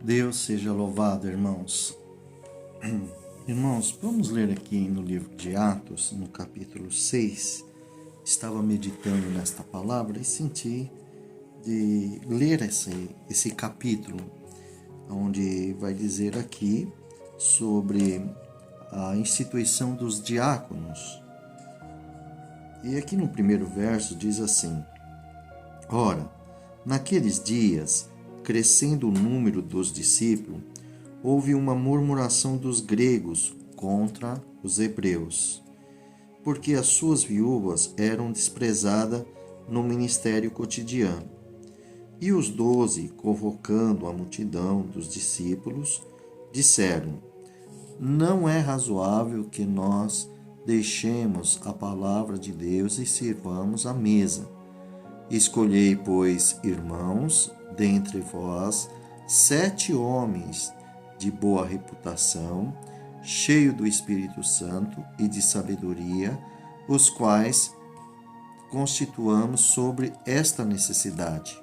Deus seja louvado, irmãos. Irmãos, vamos ler aqui no livro de Atos, no capítulo 6. Estava meditando nesta palavra e senti de ler esse capítulo, onde vai dizer aqui sobre a instituição dos diáconos. E aqui no primeiro verso diz assim: Ora, naqueles dias, crescendo o número dos discípulos, houve uma murmuração dos gregos contra os hebreus, porque as suas viúvas eram desprezadas no ministério cotidiano. E os 12, convocando a multidão dos discípulos, disseram: Não é razoável que nós deixemos a palavra de Deus e sirvamos à mesa. Escolhei, pois, irmãos, dentre vós, 7 homens de boa reputação, cheios do Espírito Santo e de sabedoria, os quais constituamos sobre esta necessidade.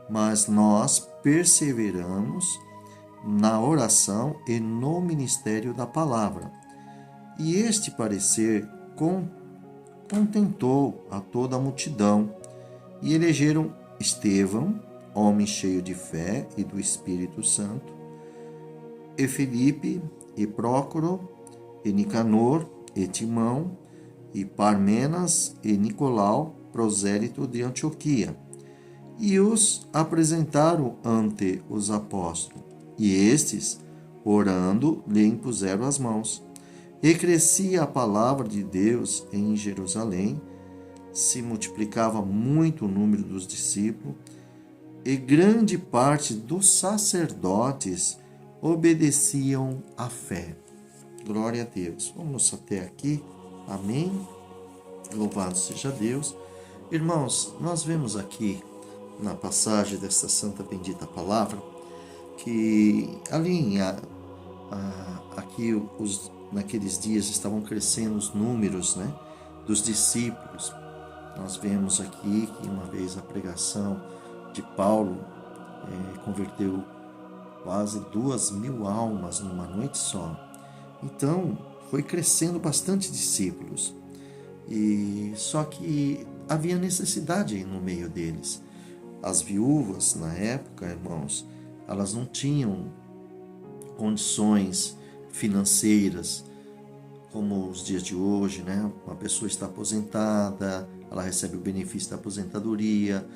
Mas nós perseveramos na oração e no ministério da palavra. E este parecer contentou a toda a multidão, e elegeram Estevão, homem cheio de fé e do Espírito Santo, e Filipe, e Prócoro, e Nicanor, e Timão, e Parmenas, e Nicolau, prosélito de Antioquia, e os apresentaram ante os apóstolos. E estes, orando, lhe impuseram as mãos. E crescia a palavra de Deus em Jerusalém, se multiplicava muito o número dos discípulos, e grande parte dos sacerdotes obedeciam à fé. Glória a Deus. Vamos até aqui. Amém. Louvado seja Deus. Irmãos, nós vemos aqui na passagem desta santa bendita palavra que ali aqui naqueles dias estavam crescendo os números, dos discípulos. Nós vemos aqui que uma vez a pregação de Paulo converteu quase 2.000 almas numa noite só. Então, foi crescendo bastante discípulos. E só que havia necessidade no meio deles. As viúvas, na época, irmãos, elas não tinham condições financeiras como os dias de hoje, Uma pessoa está aposentada, ela recebe o benefício da aposentadoria,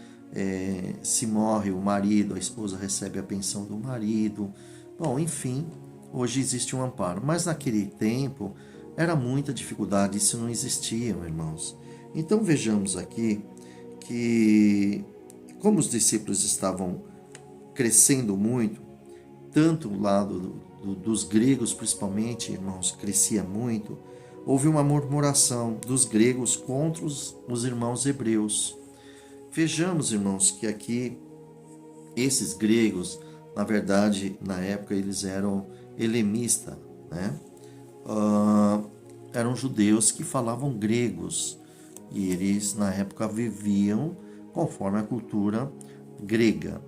se morre o marido, a esposa recebe a pensão do marido. Bom, enfim, hoje existe um amparo. Mas naquele tempo era muita dificuldade, isso não existia, irmãos. Então vejamos aqui que, como os discípulos estavam crescendo muito, tanto o lado dos gregos principalmente, irmãos, crescia muito, houve uma murmuração dos gregos contra os irmãos hebreus. Vejamos, irmãos, que aqui esses gregos, na verdade, na época eles eram helenistas, eram judeus que falavam gregos, e eles na época viviam conforme a cultura grega.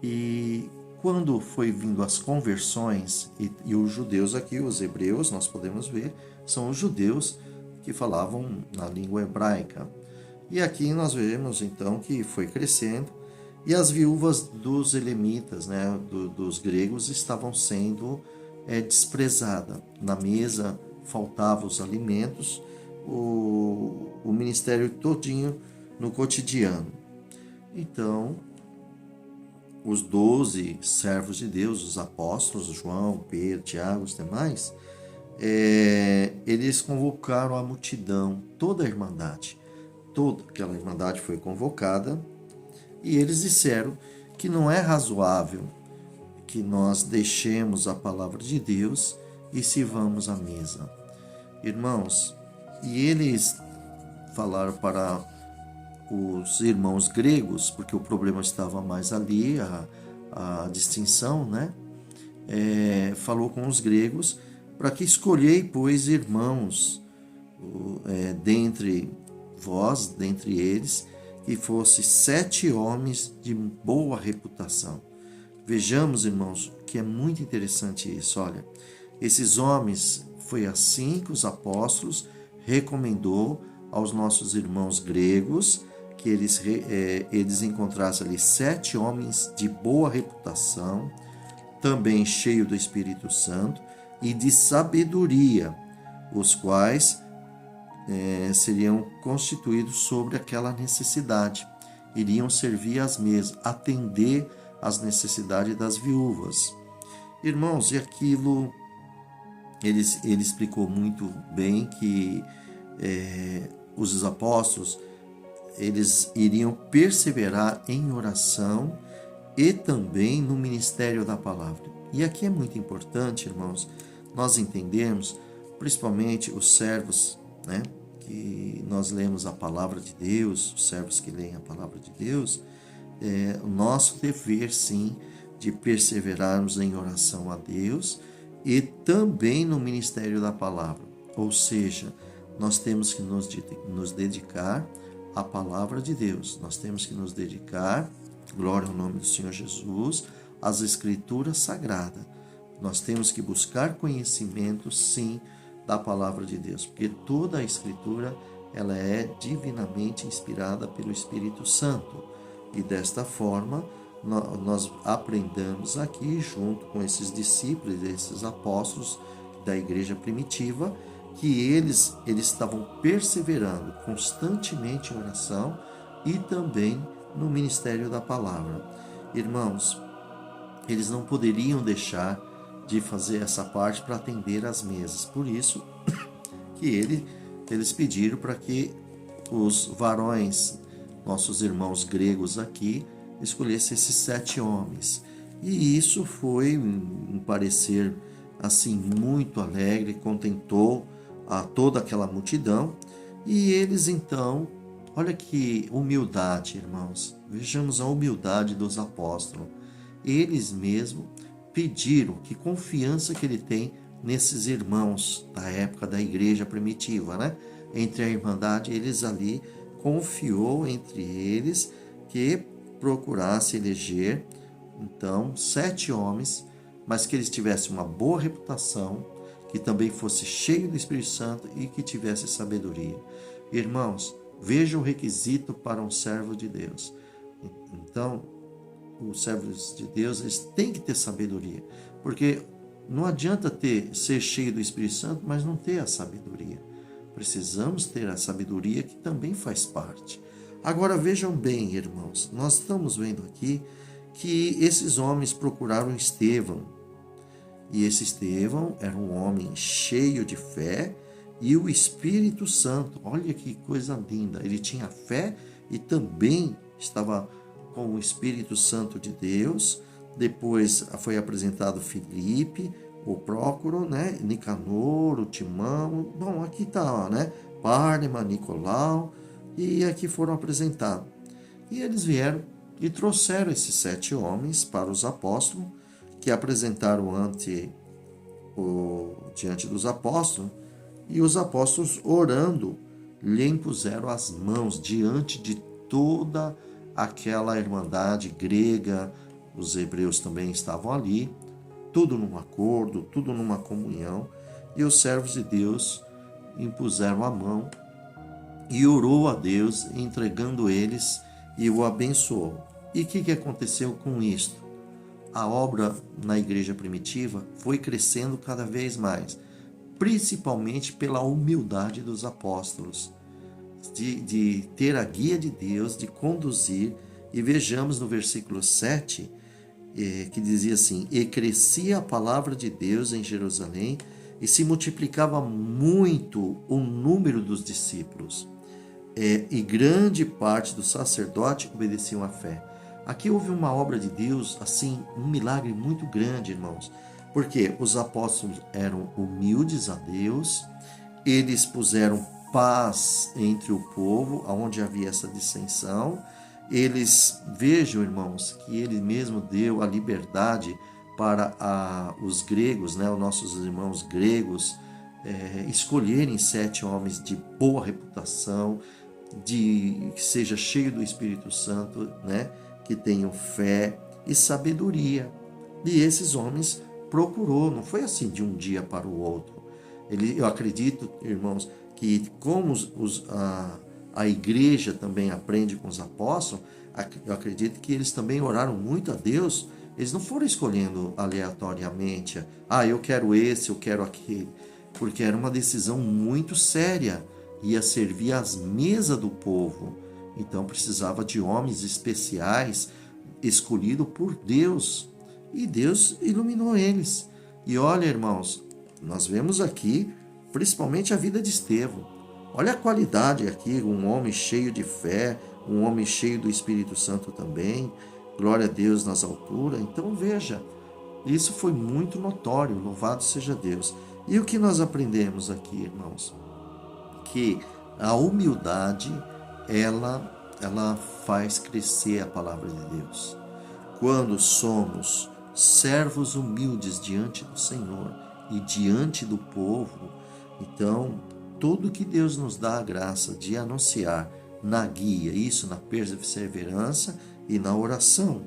E quando foi vindo as conversões, e os judeus aqui, os hebreus, nós podemos ver, são os judeus que falavam na língua hebraica. E aqui nós vemos então que foi crescendo, e as viúvas dos elemitas, dos gregos, estavam sendo desprezadas. Na mesa faltavam os alimentos, o ministério todinho no cotidiano. Então, os 12 servos de Deus, os apóstolos, João, Pedro, Tiago, os demais, eles convocaram a multidão, toda a irmandade. Toda aquela irmandade foi convocada, e eles disseram que não é razoável que nós deixemos a palavra de Deus e sirvamos à mesa. Irmãos, e eles falaram para os irmãos gregos, porque o problema estava mais ali, a distinção, falou com os gregos, para que escolhei, pois, irmãos, dentre vós, dentre eles, que fosse 7 homens de boa reputação. Vejamos, irmãos, que é muito interessante isso. Olha, esses homens, foi assim que os apóstolos recomendou aos nossos irmãos gregos que eles encontrassem ali 7 homens de boa reputação, também cheio do Espírito Santo e de sabedoria, os quais seriam constituídos sobre aquela necessidade, iriam servir às mesas, atender às necessidades das viúvas. Irmãos, e aquilo, ele explicou muito bem que os apóstolos, eles iriam perseverar em oração e também no ministério da palavra. E aqui é muito importante, irmãos, nós entendermos, principalmente os servos, né, que nós lemos a palavra de Deus, os servos que leem a palavra de Deus, o nosso dever, sim, de perseverarmos em oração a Deus e também no ministério da palavra. Ou seja, nós temos que nos dedicar à palavra de Deus, nós temos que nos dedicar, glória ao nome do Senhor Jesus, às Escrituras Sagradas. Nós temos que buscar conhecimento, sim, da palavra de Deus, porque toda a Escritura, ela é divinamente inspirada pelo Espírito Santo. E desta forma, nós aprendemos aqui, junto com esses discípulos, esses apóstolos da igreja primitiva, que eles estavam perseverando constantemente em oração e também no ministério da palavra. Irmãos, eles não poderiam deixar de fazer essa parte para atender às mesas. Por isso que eles pediram para que os varões, nossos irmãos gregos aqui, escolhessem esses 7 homens. E isso foi um parecer assim muito alegre, contentou a toda aquela multidão. E eles então, olha que humildade, irmãos. Vejamos a humildade dos apóstolos. Eles mesmos pediram, que confiança que ele tem nesses irmãos da época da igreja primitiva, né? Entre a irmandade, eles ali confiou entre eles que procurasse eleger, então, 7 homens, mas que eles tivessem uma boa reputação, que também fosse cheio do Espírito Santo e que tivesse sabedoria. Irmãos, veja o requisito para um servo de Deus. Então, os servos de Deus, eles têm que ter sabedoria, porque não adianta ser cheio do Espírito Santo, mas não ter a sabedoria. Precisamos ter a sabedoria, que também faz parte. Agora vejam bem, irmãos, nós estamos vendo aqui que esses homens procuraram Estevão, e esse Estevão era um homem cheio de fé e o Espírito Santo. Olha que coisa linda, ele tinha fé e também estava com o Espírito Santo de Deus. Depois foi apresentado Filipe, o Prócoro, né? Nicanor, o Timão. Bom, aqui está, né? Párnema, Nicolau, e aqui foram apresentados. E eles vieram e trouxeram esses 7 homens para os apóstolos, que apresentaram diante dos apóstolos, e os apóstolos, orando, lhe impuseram as mãos diante de toda aquela irmandade grega. Os hebreus também estavam ali, tudo num acordo, tudo numa comunhão, e os servos de Deus impuseram a mão e orou a Deus, entregando eles, e o abençoou. E o que aconteceu com isto? A obra na igreja primitiva foi crescendo cada vez mais, principalmente pela humildade dos apóstolos, de ter a guia de Deus, de conduzir. E vejamos no versículo 7, que dizia assim: e crescia a palavra de Deus em Jerusalém, e se multiplicava muito o número dos discípulos, e grande parte dos sacerdotes obedeciam à fé. Aqui houve uma obra de Deus, assim, um milagre muito grande, irmãos, porque os apóstolos eram humildes a Deus, eles puseram paz entre o povo, onde havia essa dissensão. Eles, vejam, irmãos, que ele mesmo deu a liberdade para os gregos, né, os nossos irmãos gregos, escolherem 7 homens de boa reputação, que seja cheio do Espírito Santo, né, que tenham fé e sabedoria. E esses homens procurou, não foi assim de um dia para o outro. Eu acredito, irmãos, que como a igreja também aprende com os apóstolos, eu acredito que eles também oraram muito a Deus. Eles não foram escolhendo aleatoriamente, eu quero esse, eu quero aquele, porque era uma decisão muito séria, ia servir às mesas do povo. Então precisava de homens especiais, escolhidos por Deus, e Deus iluminou eles. E olha, irmãos, nós vemos aqui, principalmente a vida de Estevão. Olha a qualidade aqui, um homem cheio de fé, um homem cheio do Espírito Santo também. Glória a Deus nas alturas. Então veja, isso foi muito notório, louvado seja Deus. E o que nós aprendemos aqui, irmãos? Que a humildade, ela faz crescer a palavra de Deus. Quando somos servos humildes diante do Senhor e diante do povo, então tudo que Deus nos dá a graça de anunciar na guia, isso na perseverança e na oração,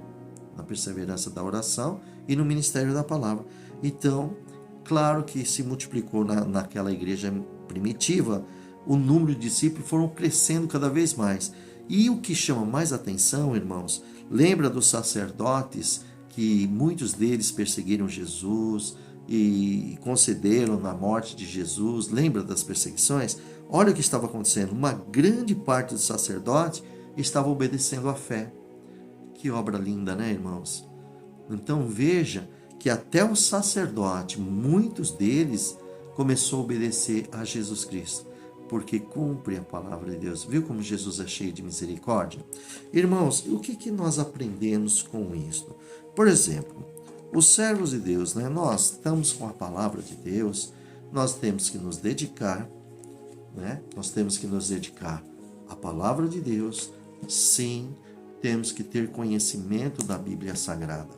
na perseverança da oração e no ministério da palavra. Então, claro que se multiplicou naquela igreja primitiva, o número de discípulos foram crescendo cada vez mais. E o que chama mais atenção, irmãos, lembra dos sacerdotes, que muitos deles perseguiram Jesus e concederam na morte de Jesus. Lembra das perseguições? Olha o que estava acontecendo. Uma grande parte dos sacerdotes estava obedecendo à fé. Que obra linda, né, irmãos? Então veja que até o sacerdote, muitos deles, começou a obedecer a Jesus Cristo, porque cumpre a palavra de Deus. Viu como Jesus é cheio de misericórdia? Irmãos, o que nós aprendemos com isso? Por exemplo, os servos de Deus, né? Nós estamos com a palavra de Deus, nós temos que nos dedicar, né? Nós temos que nos dedicar à palavra de Deus. Sim, temos que ter conhecimento da Bíblia Sagrada.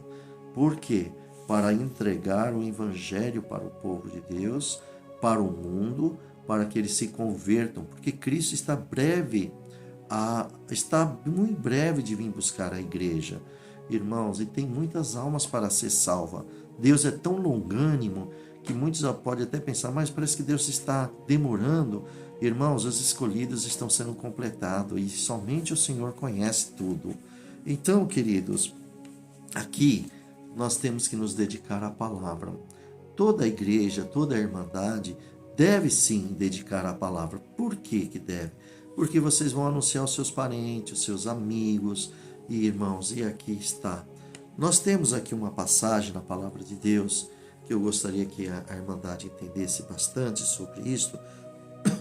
Por quê? Para entregar o Evangelho para o povo de Deus, para o mundo, para que eles se convertam, porque Cristo está muito breve de vir buscar a igreja, irmãos, e tem muitas almas para ser salva. Deus é tão longânimo que muitos podem até pensar, mas parece que Deus está demorando. Irmãos, os escolhidos estão sendo completados e somente o Senhor conhece tudo. Então, queridos, aqui nós temos que nos dedicar à palavra. Toda a igreja, toda a irmandade deve sim dedicar à palavra. Por que deve? Porque vocês vão anunciar aos seus parentes, aos seus amigos e irmãos. E aqui está. Nós temos aqui uma passagem na palavra de Deus que eu gostaria que a irmandade entendesse bastante sobre isso.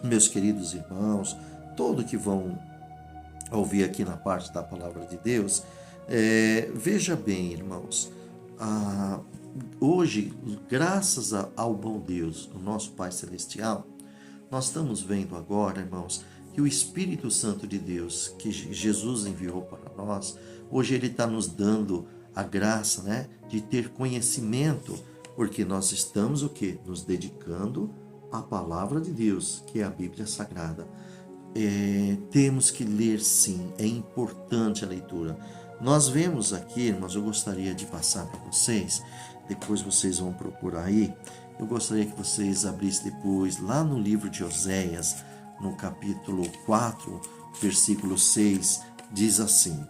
Meus queridos irmãos, todos que vão ouvir aqui na parte da palavra de Deus, veja bem, irmãos, hoje, graças ao bom Deus, o nosso Pai Celestial, nós estamos vendo agora, irmãos, que o Espírito Santo de Deus, que Jesus enviou para nós, hoje Ele está nos dando a graça, né, de ter conhecimento, porque nós estamos o quê? Nos dedicando à palavra de Deus, que é a Bíblia Sagrada. Temos que ler sim, é importante a leitura. Nós vemos aqui, irmãos, eu gostaria de passar para vocês, depois vocês vão procurar aí, eu gostaria que vocês abrissem depois lá no livro de Oséias, no capítulo 4, versículo 6, diz assim,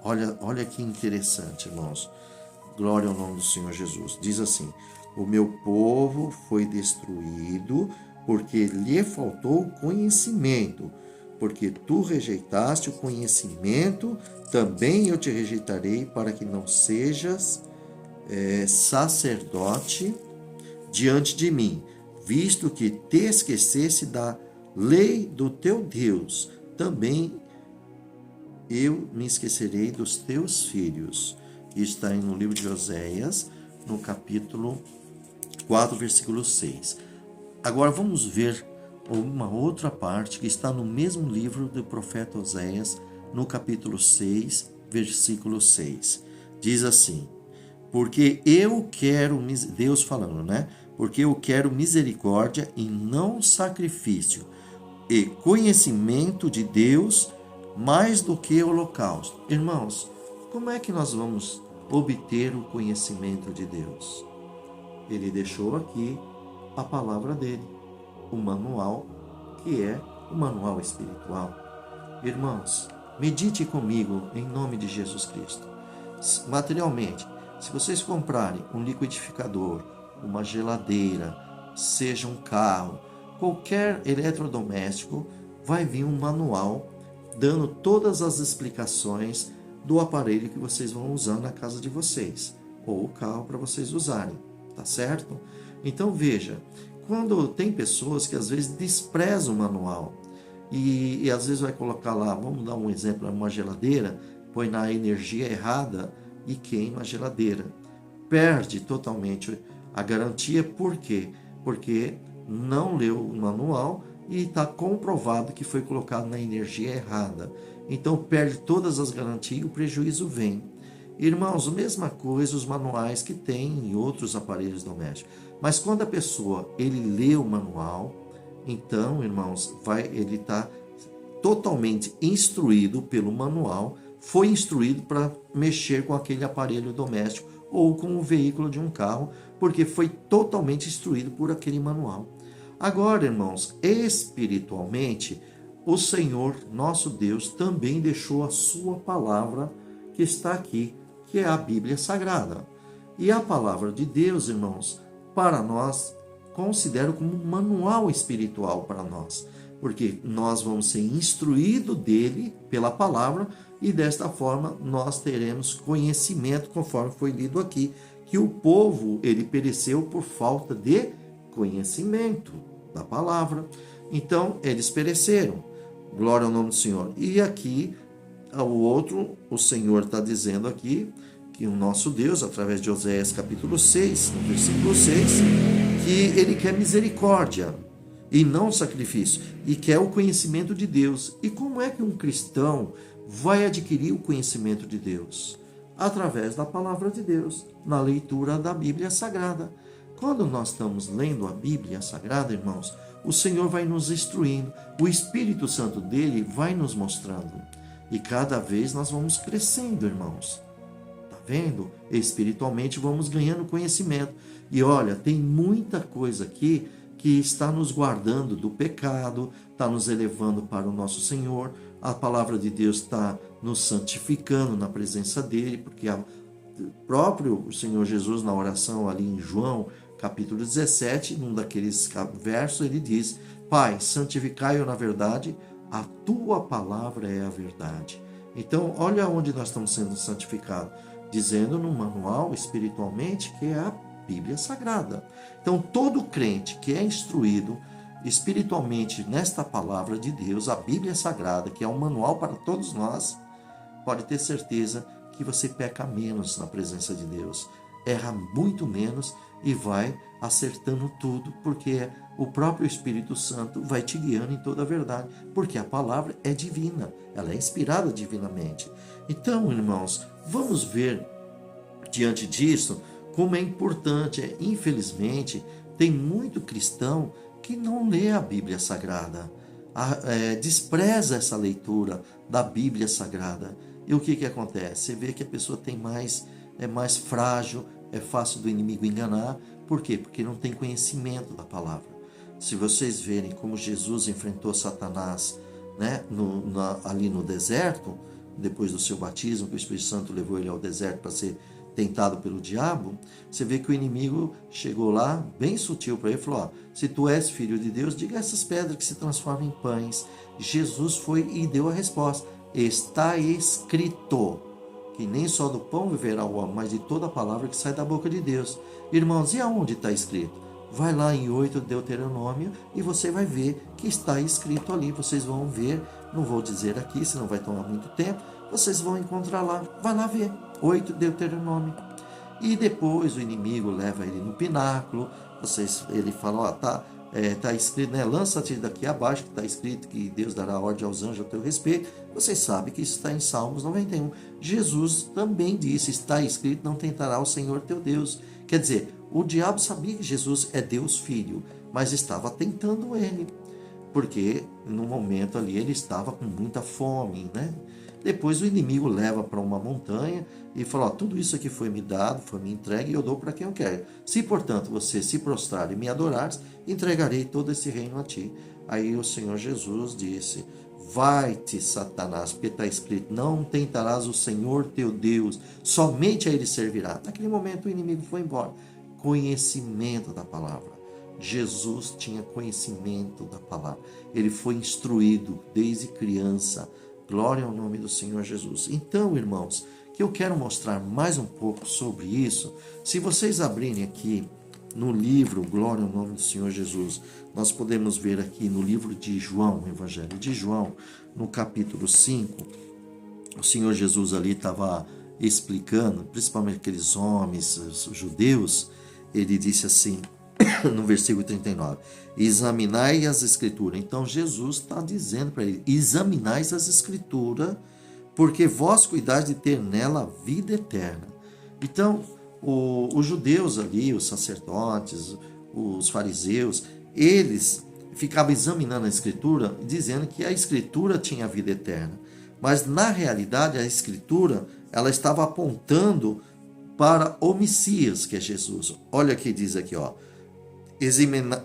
olha que interessante, irmãos, glória ao nome do Senhor Jesus, diz assim, o meu povo foi destruído porque lhe faltou conhecimento, porque tu rejeitaste o conhecimento, também eu te rejeitarei para que não sejas sacerdote diante de mim, visto que te esquecesse da lei do teu Deus, também eu me esquecerei dos teus filhos. Isso está no livro de Oséias, no capítulo 4, versículo 6. Agora vamos ver uma outra parte que está no mesmo livro do profeta Oséias, no capítulo 6, versículo 6. Diz assim, porque eu quero, Deus falando, né? Porque eu quero misericórdia e não sacrifício, e conhecimento de Deus mais do que holocausto. Irmãos, como é que nós vamos obter o conhecimento de Deus? Ele deixou aqui a palavra dele, o manual, que é o manual espiritual. Irmãos, medite comigo em nome de Jesus Cristo. Materialmente, se vocês comprarem um liquidificador, uma geladeira, seja um carro, qualquer eletrodoméstico, vai vir um manual dando todas as explicações do aparelho que vocês vão usar na casa de vocês, ou o carro para vocês usarem, tá certo? Então veja, quando tem pessoas que às vezes desprezam o manual e às vezes vai colocar lá, vamos dar um exemplo, uma geladeira, põe na energia errada e queima a geladeira. Perde totalmente a garantia, por quê? Porque não leu o manual e está comprovado que foi colocado na energia errada. Então perde todas as garantias e o prejuízo vem. Irmãos, a mesma coisa os manuais que tem em outros aparelhos domésticos. Mas quando a pessoa ele lê o manual, então, irmãos, ele está totalmente instruído pelo manual, foi instruído para mexer com aquele aparelho doméstico ou com o veículo de um carro, porque foi totalmente instruído por aquele manual. Agora, irmãos, espiritualmente, o Senhor, nosso Deus, também deixou a sua palavra que está aqui, que é a Bíblia Sagrada. E a palavra de Deus, irmãos, para nós, considero como um manual espiritual para nós, porque nós vamos ser instruídos dele pela palavra e desta forma nós teremos conhecimento, conforme foi lido aqui, que o povo ele pereceu por falta de conhecimento da palavra. Então eles pereceram. Glória ao nome do Senhor. E aqui o Senhor está dizendo aqui que o nosso Deus, através de Oséias capítulo 6, no versículo 6, que ele quer misericórdia e não sacrifício, e quer o conhecimento de Deus. E como é que um cristão vai adquirir o conhecimento de Deus? Através da palavra de Deus, na leitura da Bíblia Sagrada. Quando nós estamos lendo a Bíblia Sagrada, irmãos, o Senhor vai nos instruindo, o Espírito Santo dele vai nos mostrando. E cada vez nós vamos crescendo, irmãos. Tá vendo? Espiritualmente vamos ganhando conhecimento. E olha, tem muita coisa aqui que está nos guardando do pecado, está nos elevando para o nosso Senhor. A palavra de Deus está nos santificando na presença dele, porque o próprio Senhor Jesus, na oração ali em João, capítulo 17, num daqueles versos, ele diz: Pai, santificai-o na verdade, a tua palavra é a verdade. Então, olha onde nós estamos sendo santificados, dizendo no manual espiritualmente que é a Bíblia Sagrada. Então, todo crente que é instruído espiritualmente nesta palavra de Deus, a Bíblia Sagrada, que é um manual para todos nós, pode ter certeza que você peca menos na presença de Deus, erra muito menos e vai acertando tudo, porque o próprio Espírito Santo vai te guiando em toda a verdade, porque a palavra é divina, ela é inspirada divinamente. Então, irmãos, vamos ver diante disso como é importante. Infelizmente, tem muito cristão que não lê a Bíblia Sagrada, despreza essa leitura da Bíblia Sagrada. E o que acontece? Você vê que a pessoa é mais frágil, é fácil do inimigo enganar. Por quê? Porque não tem conhecimento da palavra. Se vocês verem como Jesus enfrentou Satanás, né, ali no deserto, depois do seu batismo, que o Espírito Santo levou ele ao deserto para ser tentado pelo diabo, você vê que o inimigo chegou lá, bem sutil para ele, e falou: se tu és filho de Deus, diga a essas pedras que se transformam em pães. Jesus foi e deu a resposta: está escrito que nem só do pão viverá o homem, mas de toda a palavra que sai da boca de Deus. Irmãos, e aonde está escrito? Vai lá em 8 Deuteronômio e você vai ver que está escrito ali. Vocês vão ver, não vou dizer aqui, senão vai tomar muito tempo. Vocês vão encontrar lá, vai lá ver, 8 Deuteronômio. E depois o inimigo leva ele no pináculo, ele fala: tá escrito, né? Lança-te daqui abaixo, que está escrito que Deus dará ordem aos anjos a teu respeito. Vocês sabem que isso está em Salmos 91. Jesus também disse: está escrito, não tentará o Senhor teu Deus. Quer dizer, o diabo sabia que Jesus é Deus Filho, mas estava tentando ele, porque no momento ali ele estava com muita fome, né? Depois o inimigo leva para uma montanha e fala: ó, tudo isso aqui foi me dado, foi me entregue e eu dou para quem eu quero. Se, portanto, você se prostrar e me adorares, entregarei todo esse reino a ti. Aí o Senhor Jesus disse: vai-te, Satanás, porque está escrito: não tentarás o Senhor teu Deus, somente a ele servirá. Naquele momento o inimigo foi embora. Conhecimento da palavra. Jesus tinha conhecimento da palavra. Ele foi instruído desde criança. Glória ao nome do Senhor Jesus. Então, irmãos, que eu quero mostrar mais um pouco sobre isso. Se vocês abrirem aqui no livro, glória ao nome do Senhor Jesus, nós podemos ver aqui no livro de João, o Evangelho de João, no capítulo 5, o Senhor Jesus ali estava explicando, principalmente aqueles homens, os judeus, ele disse assim, no versículo 39, examinai as escrituras. Então Jesus está dizendo para ele, examinai as escrituras, porque vós cuidais de ter nela vida eterna. Então, os judeus ali, os sacerdotes, os fariseus, eles ficavam examinando a escritura, dizendo que a escritura tinha vida eterna. Mas, na realidade, a escritura, ela estava apontando para o Messias, que é Jesus. Olha o que diz aqui, ó.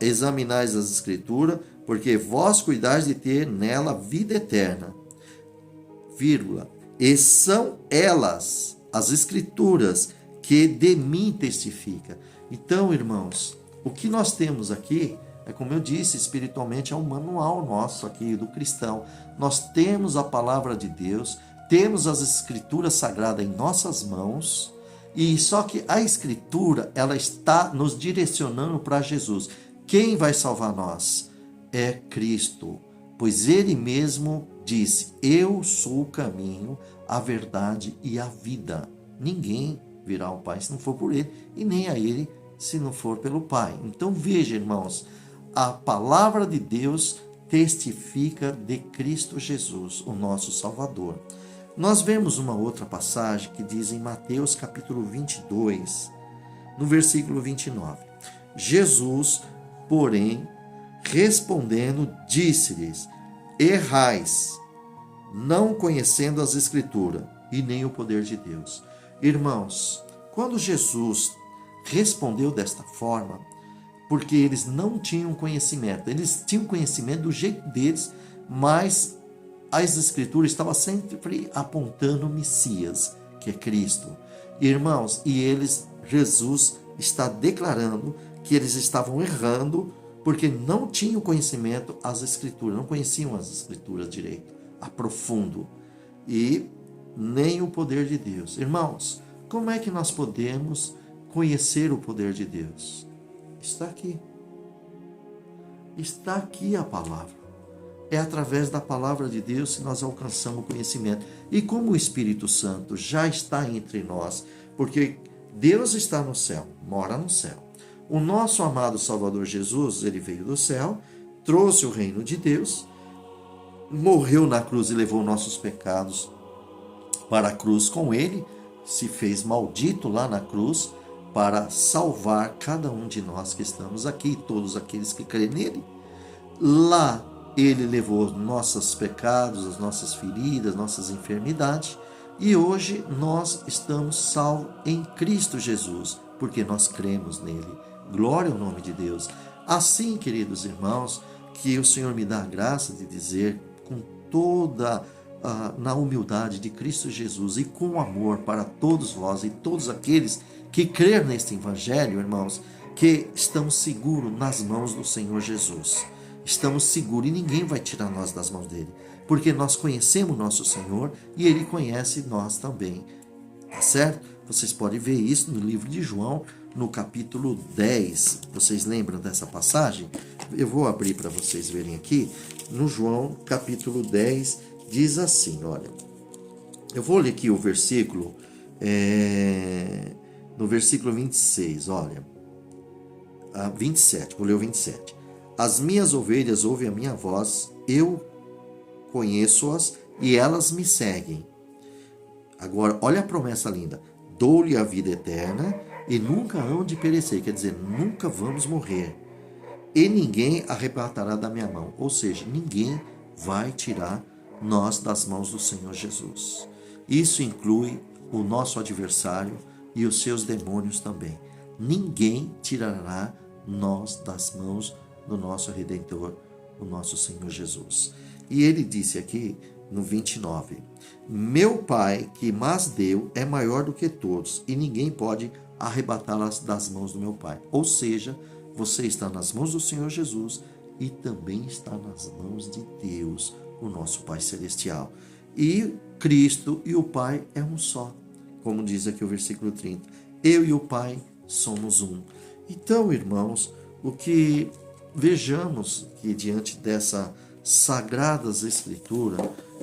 Examinais as escrituras, porque vós cuidais de ter nela vida eterna. Vírgula. E são elas, as escrituras, que de mim testifica. Então, irmãos, o que nós temos aqui é, como eu disse, espiritualmente é um manual nosso aqui do cristão. Nós temos a palavra de Deus, temos as escrituras sagradas em nossas mãos, e só que a escritura, ela está nos direcionando para Jesus. Quem vai salvar nós? É Cristo, pois ele mesmo disse: eu sou o caminho, a verdade e a vida. Ninguém virá ao Pai se não for por ele, e nem a ele se não for pelo Pai. Então veja, irmãos, a palavra de Deus testifica de Cristo Jesus, o nosso Salvador. Nós vemos uma outra passagem que diz em Mateus capítulo 22, no versículo 29. Jesus, porém, respondendo, disse-lhes: errais, não conhecendo as Escrituras e nem o poder de Deus. Irmãos, quando Jesus respondeu desta forma, porque eles não tinham conhecimento, eles tinham conhecimento do jeito deles, mas as Escrituras estavam sempre apontando o Messias, que é Cristo. Irmãos, e Jesus está declarando que eles estavam errando, porque não tinham conhecimento as Escrituras, não conheciam as Escrituras direito, a profundo, e nem o poder de Deus. Irmãos, como é que nós podemos conhecer o poder de Deus? Está aqui. Está aqui a palavra. É através da palavra de Deus que nós alcançamos o conhecimento. E como o Espírito Santo já está entre nós, porque Deus está no céu, mora no céu. O nosso amado Salvador Jesus, ele veio do céu, trouxe o reino de Deus, morreu na cruz e levou nossos pecados para a cruz com ele, se fez maldito lá na cruz, para salvar cada um de nós que estamos aqui, todos aqueles que creem nele. Lá ele levou os nossos pecados, as nossas feridas, nossas enfermidades, e hoje nós estamos salvos em Cristo Jesus, porque nós cremos nele. Glória ao nome de Deus. Assim, queridos irmãos, que o Senhor me dá a graça de dizer com toda na humildade de Cristo Jesus e com amor para todos vós e todos aqueles que crer neste evangelho, irmãos, que estamos seguros nas mãos do Senhor Jesus. Estamos seguros e ninguém vai tirar nós das mãos dele, porque nós conhecemos nosso Senhor e ele conhece nós também. Tá certo? Vocês podem ver isso no livro de João, no capítulo 10. Vocês lembram dessa passagem? Eu vou abrir para vocês verem aqui. No João, capítulo 10, diz assim, olha. Eu vou ler aqui o versículo, no versículo 26, olha. 27, vou ler o 27. As minhas ovelhas ouvem a minha voz, eu conheço-as e elas me seguem. Agora, olha a promessa linda. Dou-lhe a vida eterna e nunca hão de perecer. Quer dizer, nunca vamos morrer. E ninguém arrebatará da minha mão. Ou seja, ninguém vai tirar nós das mãos do Senhor Jesus. Isso inclui o nosso adversário e os seus demônios também. Ninguém tirará nós das mãos do nosso Redentor, o nosso Senhor Jesus. E ele disse aqui no 29, meu Pai que mas deu é maior do que todos, e ninguém pode arrebatá-las das mãos do meu Pai. Ou seja, você está nas mãos do Senhor Jesus e também está nas mãos de Deus, o nosso Pai Celestial. E Cristo e o Pai é um só, como diz aqui o versículo 30. Eu e o Pai somos um. Então, irmãos, o que vejamos que diante dessa Sagradas Escrituras,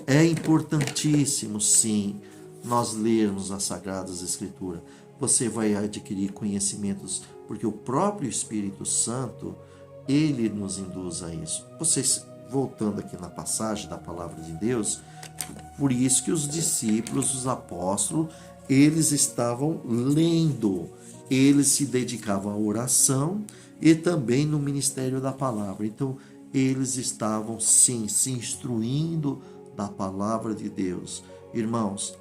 é importantíssimo, sim, nós lermos as Sagradas Escrituras. Você vai adquirir conhecimentos, porque o próprio Espírito Santo, ele nos induz a isso. Vocês, voltando aqui na passagem da Palavra de Deus, por isso que os discípulos, os apóstolos, eles estavam lendo, eles se dedicavam à oração e também no ministério da palavra. Então, eles estavam, sim, se instruindo da palavra de Deus. Irmãos,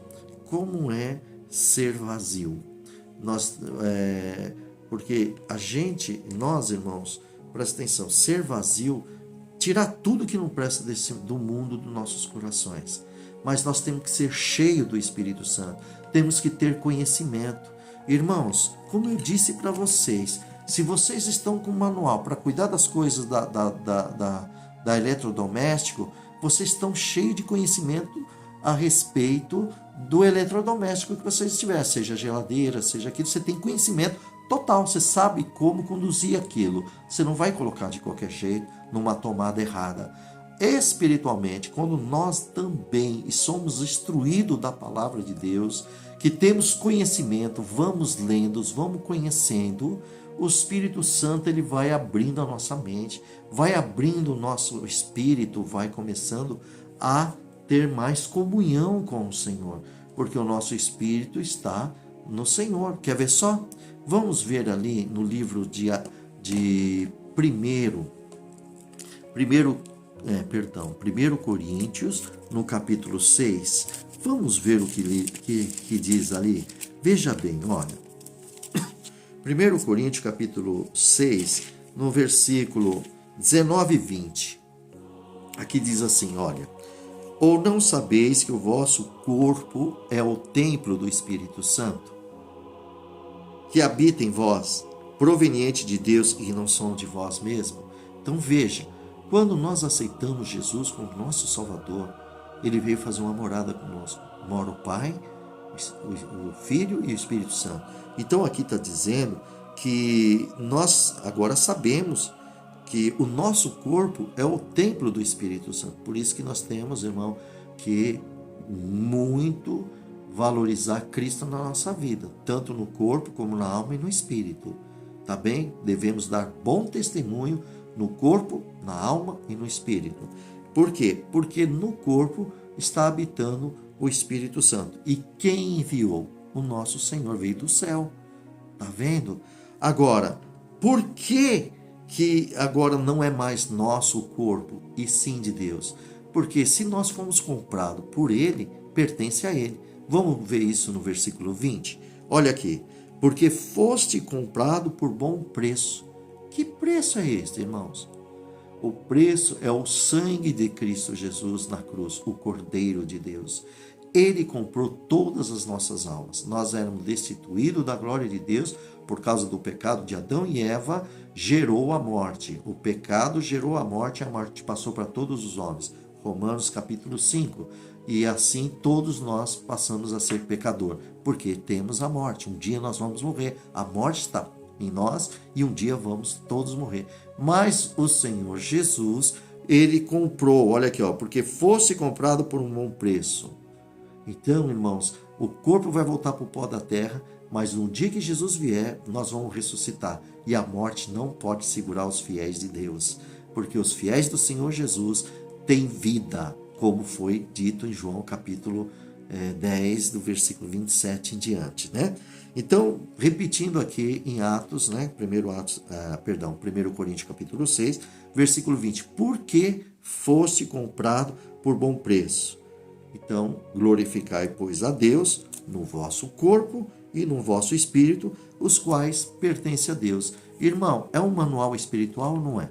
como é ser vazio? Porque nós, irmãos, presta atenção, ser vazio, tirar tudo que não presta do mundo dos nossos corações. Mas nós temos que ser cheios do Espírito Santo, temos que ter conhecimento. Irmãos, como eu disse para vocês, se vocês estão com um manual para cuidar das coisas da eletrodoméstico, vocês estão cheios de conhecimento a respeito do eletrodoméstico que vocês tiverem, seja geladeira, seja aquilo, você tem conhecimento total, você sabe como conduzir aquilo. Você não vai colocar de qualquer jeito numa tomada errada. Espiritualmente, quando nós também somos instruídos da palavra de Deus, que temos conhecimento, vamos lendo, vamos conhecendo, o Espírito Santo ele vai abrindo a nossa mente, vai abrindo o nosso espírito, vai começando a ter mais comunhão com o Senhor, porque o nosso espírito está no Senhor. Quer ver só? Vamos ver ali no livro de 1 Coríntios, no capítulo 6. Vamos ver o que diz ali. Veja bem, olha. 1 Coríntios, capítulo 6, no versículo 19 e 20. Aqui diz assim, olha. Ou não sabeis que o vosso corpo é o templo do Espírito Santo, que habita em vós, proveniente de Deus e não são de vós mesmos? Então veja, quando nós aceitamos Jesus como nosso Salvador, ele veio fazer uma morada conosco. Mora o Pai, o Filho e o Espírito Santo. Então aqui está dizendo que nós agora sabemos que o nosso corpo é o templo do Espírito Santo. Por isso que nós temos, irmão, que muito valorizar Cristo na nossa vida, tanto no corpo como na alma e no espírito. Tá bem? Devemos dar bom testemunho no corpo, na alma e no espírito. Por quê? Porque no corpo está habitando o Espírito Santo. E quem enviou? O nosso Senhor veio do céu. Tá vendo? Agora, por que agora não é mais nosso corpo e sim de Deus? Porque se nós fomos comprados por Ele, pertence a Ele. Vamos ver isso no versículo 20? Olha aqui. Porque foste comprado por bom preço. Que preço é este, irmãos? O preço é o sangue de Cristo Jesus na cruz, o Cordeiro de Deus. Ele comprou todas as nossas almas. Nós éramos destituídos da glória de Deus por causa do pecado de Adão e Eva, gerou a morte. O pecado gerou a morte passou para todos os homens. Romanos capítulo 5. E assim todos nós passamos a ser pecador, porque temos a morte. Um dia nós vamos morrer. A morte está em nós e um dia vamos todos morrer. Mas o Senhor Jesus, ele comprou, olha aqui, porque fosse comprado por um bom preço. Então, irmãos, o corpo vai voltar para o pó da terra, mas no dia que Jesus vier, nós vamos ressuscitar. E a morte não pode segurar os fiéis de Deus, porque os fiéis do Senhor Jesus têm vida, como foi dito em João capítulo 10, do versículo 27 em diante, né? Então, repetindo aqui em Atos, né? 1 Coríntios capítulo 6, versículo 20. Porque foste comprado por bom preço. Então, glorificai, pois, a Deus no vosso corpo e no vosso espírito, os quais pertencem a Deus. Irmão, é um manual espiritual ou não é?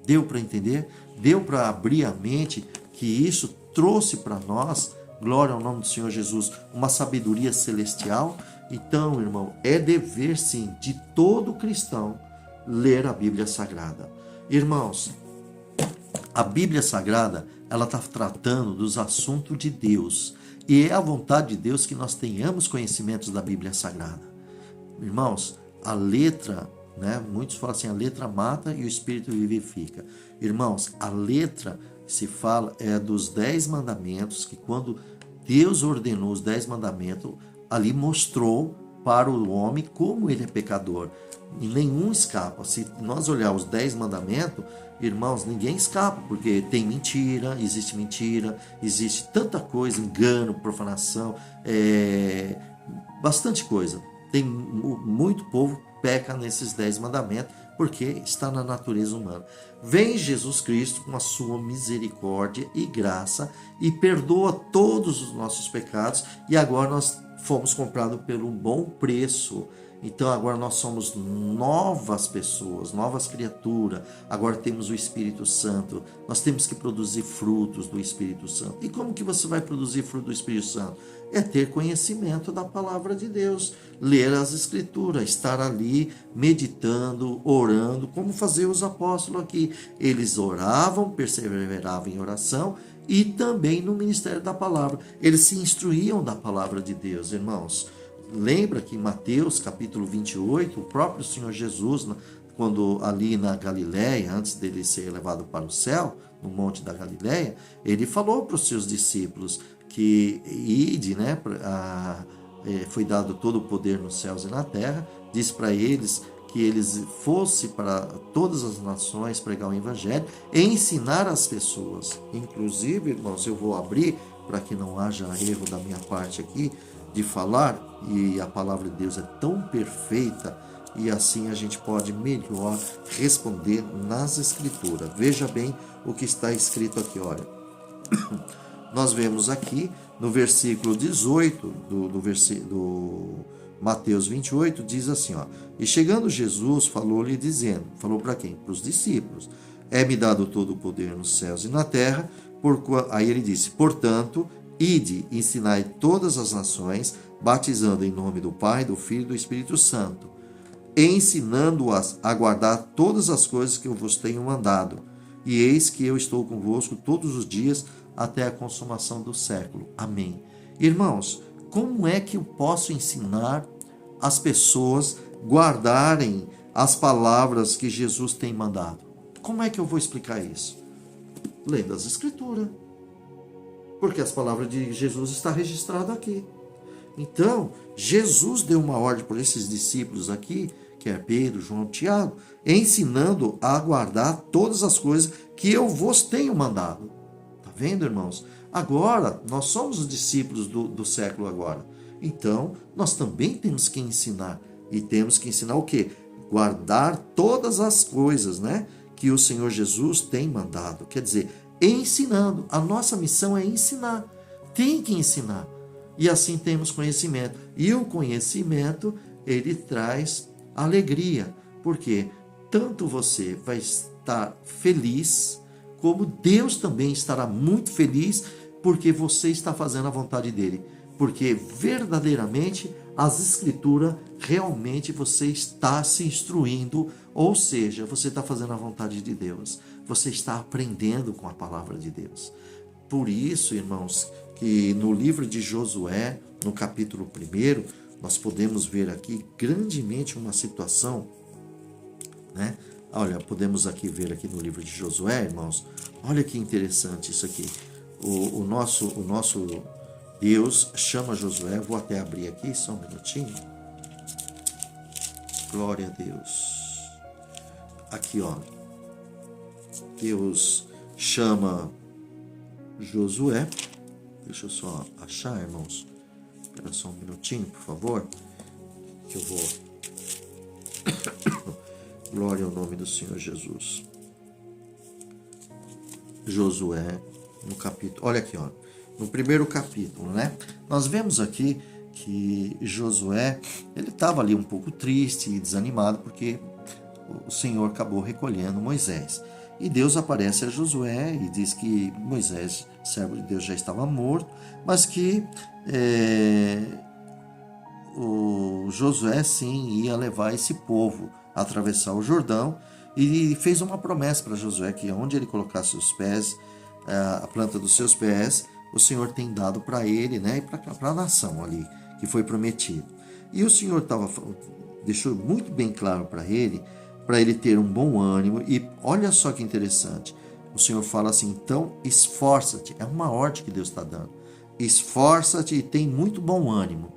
Deu para entender? Deu para abrir a mente que isso trouxe para nós, glória ao nome do Senhor Jesus, uma sabedoria celestial? Então, irmão, é dever sim de todo cristão ler a Bíblia Sagrada. Irmãos, a Bíblia Sagrada, ela está tratando dos assuntos de Deus. E é a vontade de Deus que nós tenhamos conhecimentos da Bíblia Sagrada. Irmãos, a letra, né? Muitos falam assim, a letra mata e o Espírito vivifica. Irmãos, a letra se fala dos 10 mandamentos, que quando Deus ordenou os 10 mandamentos, ali mostrou para o homem como ele é pecador. E nenhum escapa. Se nós olharmos os 10 mandamentos, irmãos, ninguém escapa, porque tem mentira, existe tanta coisa, engano, profanação, bastante coisa. Tem muito povo peca nesses 10 mandamentos, porque está na natureza humana. Vem Jesus Cristo com a sua misericórdia e graça e perdoa todos os nossos pecados, e agora nós fomos comprados pelo bom preço. Então agora nós somos novas pessoas, novas criaturas. Agora temos o Espírito Santo. Nós temos que produzir frutos do Espírito Santo. E como que você vai produzir fruto do Espírito Santo? É ter conhecimento da palavra de Deus, ler as Escrituras, estar ali meditando, orando, como faziam os apóstolos aqui. Eles oravam, perseveravam em oração e também no ministério da palavra. Eles se instruíam da palavra de Deus, irmãos. Lembra que em Mateus capítulo 28, o próprio Senhor Jesus, quando ali na Galileia, antes dele ser levado para o céu, no monte da Galileia, ele falou para os seus discípulos que ide, né, foi dado todo o poder nos céus e na terra, disse para eles que eles fossem para todas as nações pregar o evangelho e ensinar as pessoas. Inclusive, irmãos, eu vou abrir para que não haja erro da minha parte aqui, de falar, e a palavra de Deus é tão perfeita, e assim a gente pode melhor responder nas Escrituras. Veja bem o que está escrito aqui, olha. Nós vemos aqui no versículo 18 do Mateus 28, diz assim, ó: e chegando Jesus, falou-lhe dizendo, falou para quem? Para os discípulos: é-me dado todo o poder nos céus e na terra, aí ele disse, portanto, ide, ensinai todas as nações, batizando em nome do Pai, do Filho e do Espírito Santo, ensinando-as a guardar todas as coisas que eu vos tenho mandado. E eis que eu estou convosco todos os dias até a consumação do século. Amém. Irmãos, como é que eu posso ensinar as pessoas guardarem as palavras que Jesus tem mandado? Como é que eu vou explicar isso? Lendo as Escrituras. Porque as palavras de Jesus estão registradas aqui. Então, Jesus deu uma ordem por esses discípulos aqui, que é Pedro, João, Tiago, ensinando a guardar todas as coisas que eu vos tenho mandado. Tá vendo, irmãos? Agora, nós somos os discípulos do século agora. Então, nós também temos que ensinar. E temos que ensinar o quê? Guardar todas as coisas, né, que o Senhor Jesus tem mandado. Quer dizer, ensinando. A nossa missão é ensinar. Tem que ensinar. E assim temos conhecimento. E o conhecimento, ele traz alegria. Porque tanto você vai estar feliz, como Deus também estará muito feliz, porque você está fazendo a vontade dele. Porque verdadeiramente as Escrituras, realmente você está se instruindo, ou seja, você está fazendo a vontade de Deus. Você está aprendendo com a palavra de Deus. Por isso, irmãos, que no livro de Josué, no capítulo 1, nós podemos ver aqui grandemente uma situação, né? Olha, podemos aqui ver aqui no livro de Josué, irmãos, olha que interessante isso aqui. O nosso Deus chama Josué, vou até abrir aqui, só um minutinho. Glória a Deus. Aqui, ó. Deus chama Josué. Deixa eu só achar, irmãos. Espera só um minutinho, por favor. Que eu vou... Glória ao nome do Senhor Jesus. Josué, no capítulo, olha aqui, ó, no primeiro capítulo, né? Nós vemos aqui que Josué, ele estava ali um pouco triste e desanimado porque o Senhor acabou recolhendo Moisés. E Deus aparece a Josué e diz que Moisés, servo de Deus, já estava morto, mas que o Josué sim ia levar esse povo a atravessar o Jordão, e fez uma promessa para Josué que onde ele colocasse os pés, a planta dos seus pés, o Senhor tem dado para ele, né, e para a nação ali que foi prometido. E o Senhor deixou muito bem claro para ele ter um bom ânimo. E olha só que interessante, o Senhor fala assim: então esforça-te, é uma ordem que Deus está dando, esforça-te e tem muito bom ânimo.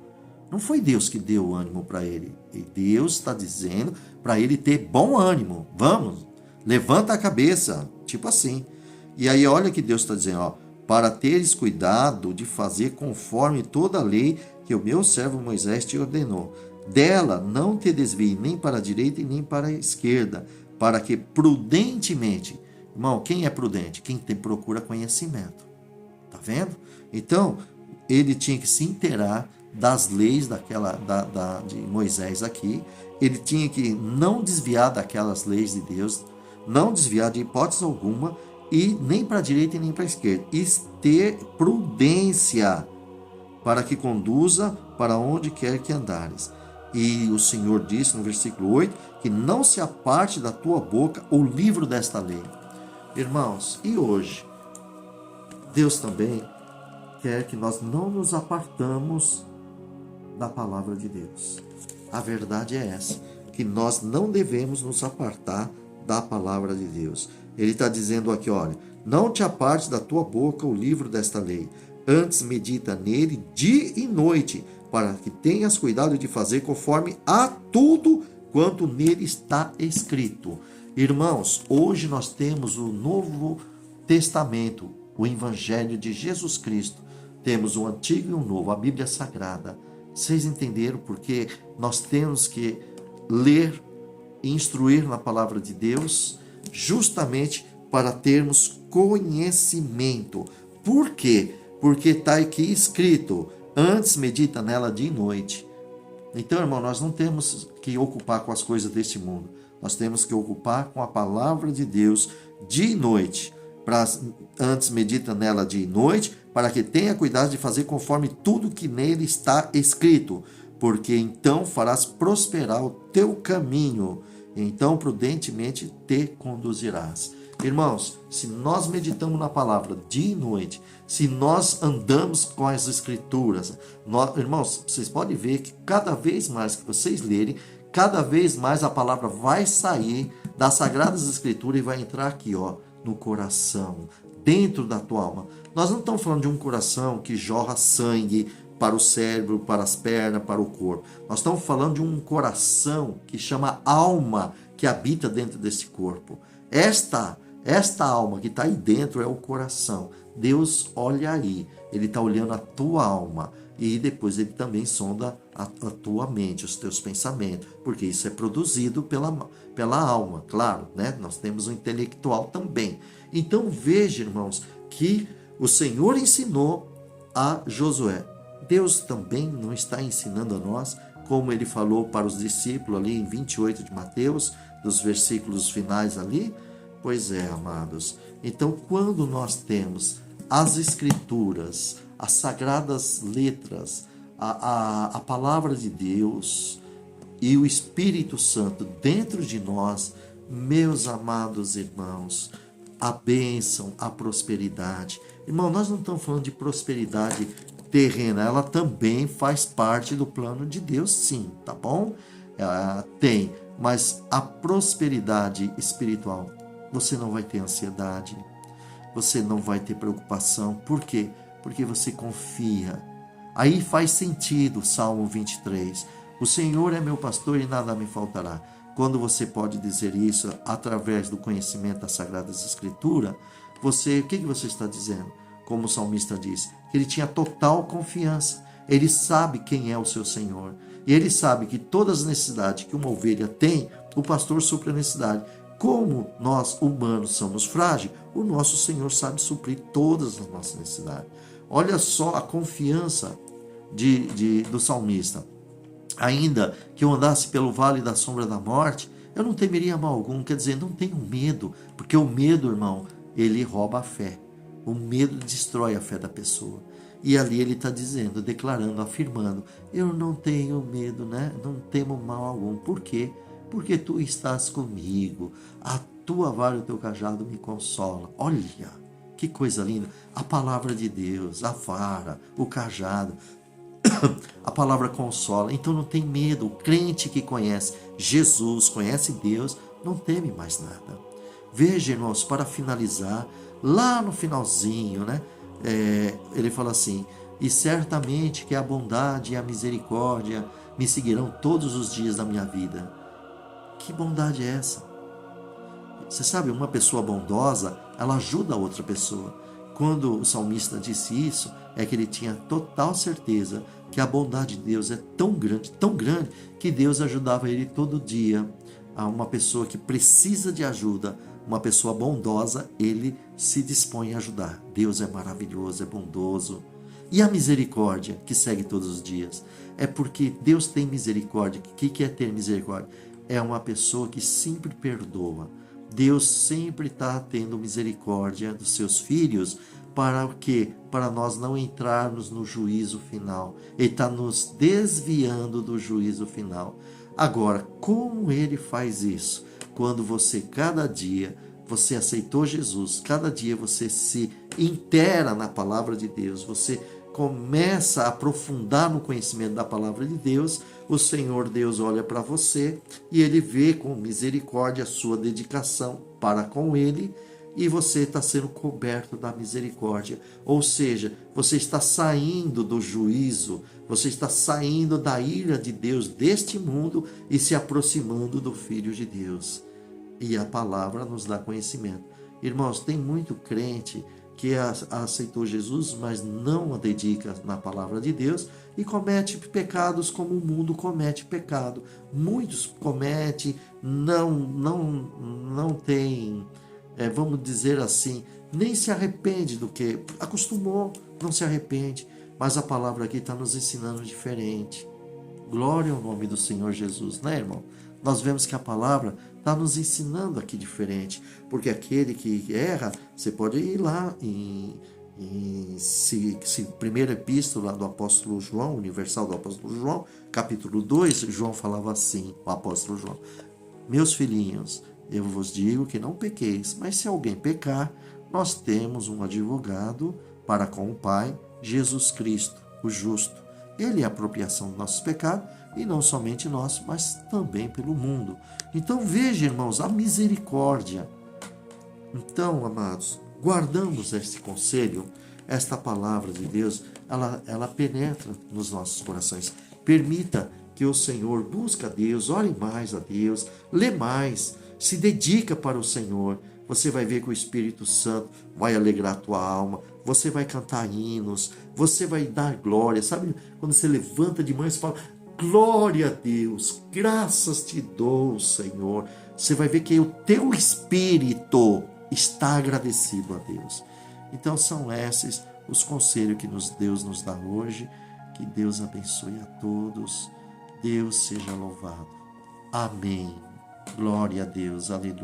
Não foi Deus que deu ânimo para ele. E Deus está dizendo para ele ter bom ânimo. Vamos, levanta a cabeça. Tipo assim. E aí olha que Deus está dizendo, ó, para teres cuidado de fazer conforme toda a lei que o meu servo Moisés te ordenou. Dela não te desvie nem para a direita e nem para a esquerda, para que prudentemente... Irmão, quem é prudente? Quem procura conhecimento. Tá vendo? Então, ele tinha que se inteirar das leis de Moisés aqui. Ele tinha que não desviar daquelas leis de Deus, não desviar de hipótese alguma, e nem para a direita e nem para a esquerda. E ter prudência para que conduza para onde quer que andares. E o Senhor disse no versículo 8, que não se aparte da tua boca o livro desta lei. Irmãos, e hoje, Deus também quer que nós não nos apartamos da palavra de Deus. A verdade é essa, que nós não devemos nos apartar da palavra de Deus. Ele está dizendo aqui, olha, não te apartes da tua boca o livro desta lei, antes medita nele dia e noite, para que tenhas cuidado de fazer conforme a tudo quanto nele está escrito. Irmãos, hoje nós temos o Novo Testamento, o Evangelho de Jesus Cristo. Temos o Antigo e o Novo, a Bíblia Sagrada. Vocês entenderam porque nós temos que ler e instruir na palavra de Deus, justamente para termos conhecimento. Por quê? Porque está aqui escrito, antes medita nela dia e noite. Então, irmão, nós não temos que ocupar com as coisas deste mundo. Nós temos que ocupar com a palavra de Deus dia e noite. Antes medita nela dia e noite, para que tenha cuidado de fazer conforme tudo que nele está escrito, porque então farás prosperar o teu caminho, então prudentemente te conduzirás. Irmãos, se nós meditamos na palavra dia e noite, se nós andamos com as escrituras, irmãos, vocês podem ver que cada vez mais que vocês lerem, cada vez mais a palavra vai sair das Sagradas Escrituras e vai entrar aqui, ó, no coração, dentro da tua alma. Nós não estamos falando de um coração que jorra sangue para o cérebro, para as pernas, para o corpo. Nós estamos falando de um coração que chama alma, que habita dentro desse corpo. Esta alma que está aí dentro é o coração. Deus olha aí, Ele está olhando a tua alma. E depois Ele também sonda a tua mente, os teus pensamentos, porque isso é produzido pela alma, claro, né? Nós temos o intelectual também. Então veja, irmãos, que o Senhor ensinou a Josué. Deus também não está ensinando a nós, como Ele falou para os discípulos ali em 28 de Mateus, dos versículos finais ali? Pois é, amados. Então, quando nós temos as Escrituras, as sagradas letras, a palavra de Deus e o Espírito Santo dentro de nós, meus amados irmãos, a bênção, a prosperidade. Irmão, nós não estamos falando de prosperidade terrena, ela também faz parte do plano de Deus, sim, tá bom? Tem, mas a prosperidade espiritual, você não vai ter ansiedade, você não vai ter preocupação. Por quê? Porque você confia. Aí faz sentido o Salmo 23. O Senhor é meu pastor e nada me faltará. Quando você pode dizer isso através do conhecimento das Sagradas Escrituras, o que você está dizendo? Como o salmista diz, que ele tinha total confiança. Ele sabe quem é o seu Senhor. E ele sabe que todas as necessidades que uma ovelha tem, o pastor supre a necessidade. como nós humanos somos frágeis, o nosso Senhor sabe suprir todas as nossas necessidades. Olha só a confiança do salmista. Ainda que eu andasse pelo vale da sombra da morte, eu não temeria mal algum. Quer dizer, não tenho medo, porque o medo, irmão, ele rouba a fé. O medo destrói a fé da pessoa. E ali ele está dizendo, declarando, afirmando, eu não tenho medo, né? Não temo mal algum. Por quê? Porque tu estás comigo. A tua vara e o teu cajado me consolam. Olha, que coisa linda. A palavra de Deus, a vara, o cajado, a palavra consola. Então não tem medo. O crente que conhece Jesus, conhece Deus, não teme mais nada. Veja, irmãos, para finalizar, lá no finalzinho, né? Ele fala assim, e certamente que a bondade e a misericórdia me seguirão todos os dias da minha vida. Que bondade é essa? Você sabe, uma pessoa bondosa, ela ajuda a outra pessoa. Quando o salmista disse isso, é que ele tinha total certeza que a bondade de Deus é tão grande, que Deus ajudava ele todo dia. A uma pessoa que precisa de ajuda, uma pessoa bondosa, ele se dispõe a ajudar. Deus é maravilhoso, é bondoso. E a misericórdia que segue todos os dias? É porque Deus tem misericórdia. O que é ter misericórdia? É uma pessoa que sempre perdoa. Deus sempre está tendo misericórdia dos seus filhos. Para o quê? Para nós não entrarmos no juízo final. Ele está nos desviando do juízo final. Agora, como ele faz isso? Quando você, cada dia, você aceitou Jesus, cada dia você se inteira na palavra de Deus, você começa a aprofundar no conhecimento da palavra de Deus, o Senhor Deus olha para você e ele vê com misericórdia a sua dedicação para com ele, e você está sendo coberto da misericórdia. Ou seja, você está saindo do juízo, você está saindo da ira de Deus deste mundo e se aproximando do Filho de Deus. E a palavra nos dá conhecimento. Irmãos, tem muito crente que aceitou Jesus, mas não a dedica na palavra de Deus e comete pecados como o mundo comete pecado. Muitos cometem, não tem... vamos dizer assim, nem se arrepende do que acostumou, não se arrepende, mas a palavra aqui está nos ensinando diferente. Glória ao nome do Senhor Jesus, né, irmão? Nós vemos que a palavra está nos ensinando aqui diferente, porque aquele que erra, você pode ir lá primeira epístola do apóstolo João, universal do apóstolo João, capítulo 2, João falava assim, o apóstolo João, meus filhinhos, eu vos digo que não pequeis, mas se alguém pecar, nós temos um advogado para com o Pai, Jesus Cristo, o justo. Ele é a apropriação dos nossos pecados, e não somente nós, mas também pelo mundo. Então veja, irmãos, a misericórdia. Então, amados, guardamos este conselho, esta palavra de Deus, ela penetra nos nossos corações. Permita que o Senhor busque a Deus, ore mais a Deus, lê mais, se dedica para o Senhor. Você vai ver que o Espírito Santo vai alegrar a tua alma, você vai cantar hinos, você vai dar glória. Sabe quando você levanta de manhã e fala, glória a Deus, graças te dou, Senhor. Você vai ver que o teu espírito está agradecido a Deus. Então são esses os conselhos que Deus nos dá hoje. Que Deus abençoe a todos. Deus seja louvado. Amém. Glória a Deus. Aleluia.